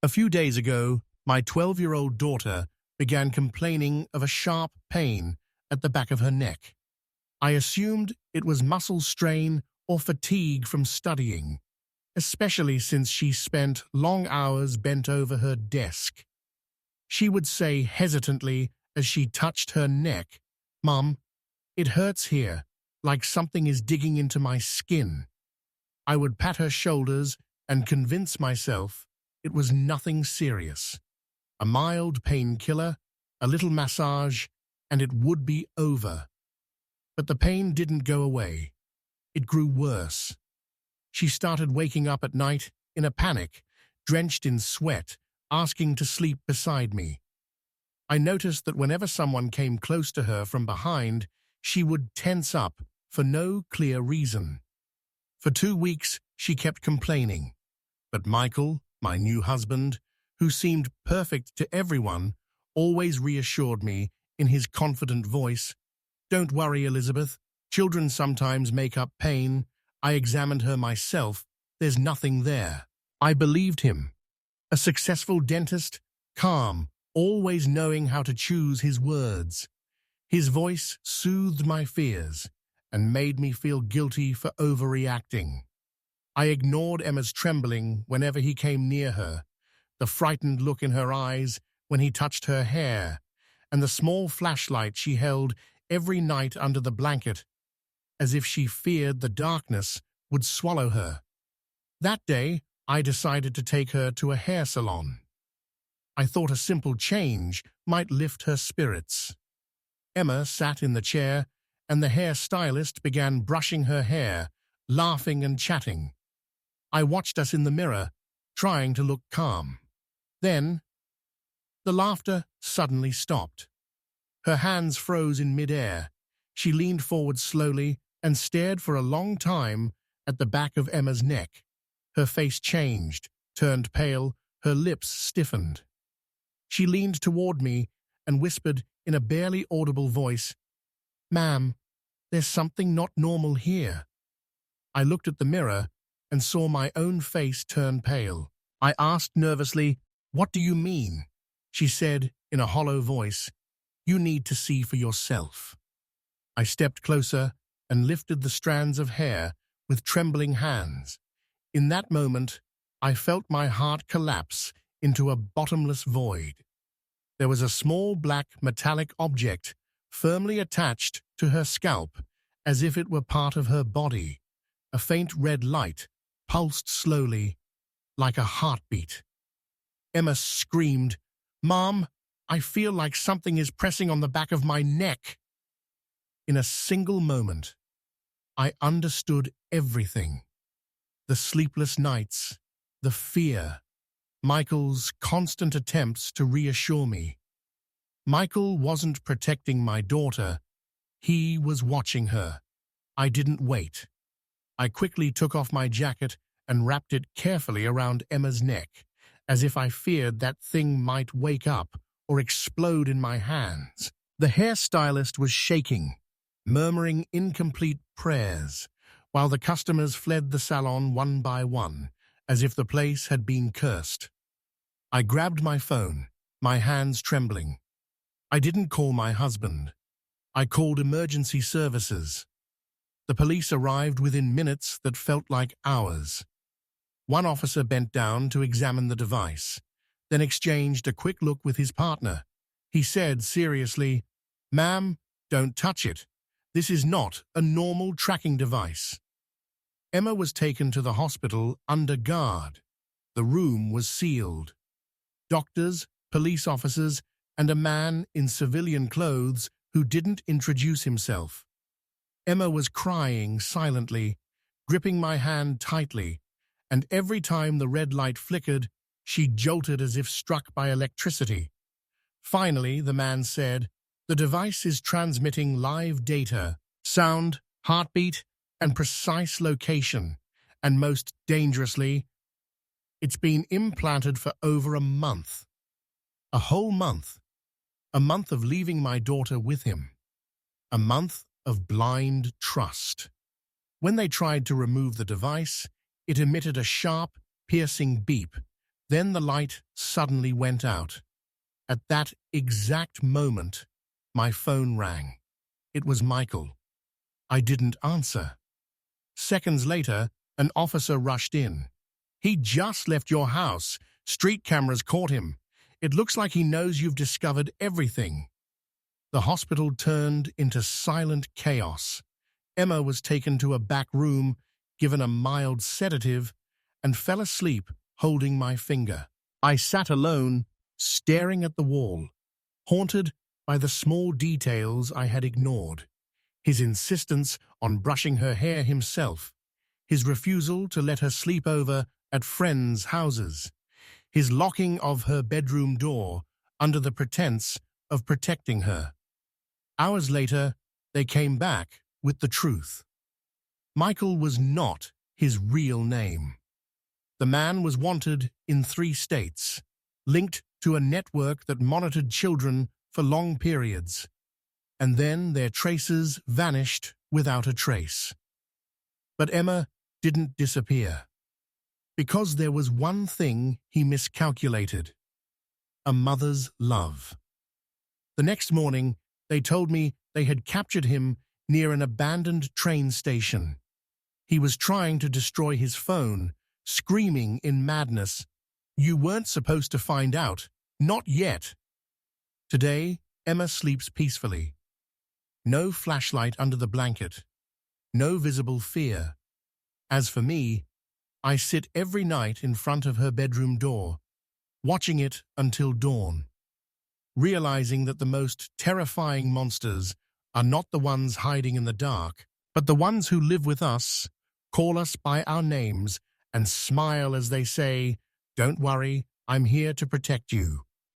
A few days ago, my 12-year-old daughter began complaining of a sharp pain at the back of her neck. I assumed it was muscle strain or fatigue from studying, especially since she spent long hours bent over her desk. She would say hesitantly as she touched her neck, "Mom, it hurts here, like something is digging into my skin." I would pat her shoulders and convince myself it was nothing serious. A mild painkiller, a little massage, and it would be over. But the pain didn't go away. It grew worse. She started waking up at night in a panic, drenched in sweat, asking to sleep beside me. I noticed that whenever someone came close to her from behind, she would tense up for no clear reason. For 2 weeks, she kept complaining. But Michael, my new husband, who seemed perfect to everyone, always reassured me in his confident voice. "Don't worry, Elizabeth. Children sometimes make up pain. I examined her myself. There's nothing there." I believed him. A successful dentist, calm, always knowing how to choose his words. His voice soothed my fears and made me feel guilty for overreacting. I ignored Emma's trembling whenever he came near her, the frightened look in her eyes when he touched her hair, and the small flashlight she held every night under the blanket, as if she feared the darkness would swallow her. That day, I decided to take her to a hair salon. I thought a simple change might lift her spirits. Emma sat in the chair, and the hair stylist began brushing her hair, laughing and chatting. I watched us in the mirror, trying to look calm. Then, the laughter suddenly stopped. Her hands froze in midair. She leaned forward slowly and stared for a long time at the back of Emma's neck. Her face changed, turned pale, her lips stiffened. She leaned toward me and whispered in a barely audible voice, "Ma'am, there's something not normal here." I looked at the mirror and saw my own face turn pale. I asked nervously, "What do you mean?" She said in a hollow voice, "You need to see for yourself." I stepped closer and lifted the strands of hair with trembling hands. In that moment, I felt my heart collapse into a bottomless void. There was a small black metallic object firmly attached to her scalp, as if it were part of her body. A faint red light pulsed slowly, like a heartbeat. Emma screamed, "Mom, I feel like something is pressing on the back of my neck." In a single moment, I understood everything. The sleepless nights, the fear, Michael's constant attempts to reassure me. Michael wasn't protecting my daughter. He was watching her. I didn't wait. I quickly took off my jacket and wrapped it carefully around Emma's neck, as if I feared that thing might wake up or explode in my hands. The hairstylist was shaking, murmuring incomplete prayers, while the customers fled the salon one by one, as if the place had been cursed. I grabbed my phone, my hands trembling. I didn't call my husband. I called emergency services. The police arrived within minutes that felt like hours. One officer bent down to examine the device, then exchanged a quick look with his partner. He said seriously, "Ma'am, don't touch it. This is not a normal tracking device." Emma was taken to the hospital under guard. The room was sealed. Doctors, police officers, and a man in civilian clothes who didn't introduce himself. Emma was crying silently, gripping my hand tightly, and every time the red light flickered, she jolted as if struck by electricity. Finally, the man said, "The device is transmitting live data, sound, heartbeat, and precise location, and most dangerously, it's been implanted for over a month. A whole month. A month of leaving my daughter with him. A month of blind trust." When they tried to remove the device, it emitted a sharp, piercing beep, Then the light suddenly went out. At that exact moment, my phone rang. It was Michael. I didn't answer. Seconds later, an officer rushed in. "He just left your house. Street cameras caught him. It looks like he knows you've discovered everything." The hospital turned into silent chaos. Emma was taken to a back room, given a mild sedative, and fell asleep holding my finger. I sat alone, staring at the wall, haunted by the small details I had ignored. His insistence on brushing her hair himself, his refusal to let her sleep over at friends' houses, his locking of her bedroom door under the pretense of protecting her. Hours later, they came back with the truth. Michael was not his real name. The man was wanted in 3 states, linked to a network that monitored children for long periods, and then their traces vanished without a trace. But Emma didn't disappear, because there was one thing he miscalculated: a mother's love. The next morning, they told me they had captured him near an abandoned train station. He was trying to destroy his phone, screaming in madness, "You weren't supposed to find out. Not yet." Today, Emma sleeps peacefully. No flashlight under the blanket. No visible fear. As for me, I sit every night in front of her bedroom door, watching it until dawn, realizing that the most terrifying monsters are not the ones hiding in the dark, but the ones who live with us, call us by our names, and smile as they say, "Don't worry, I'm here to protect you."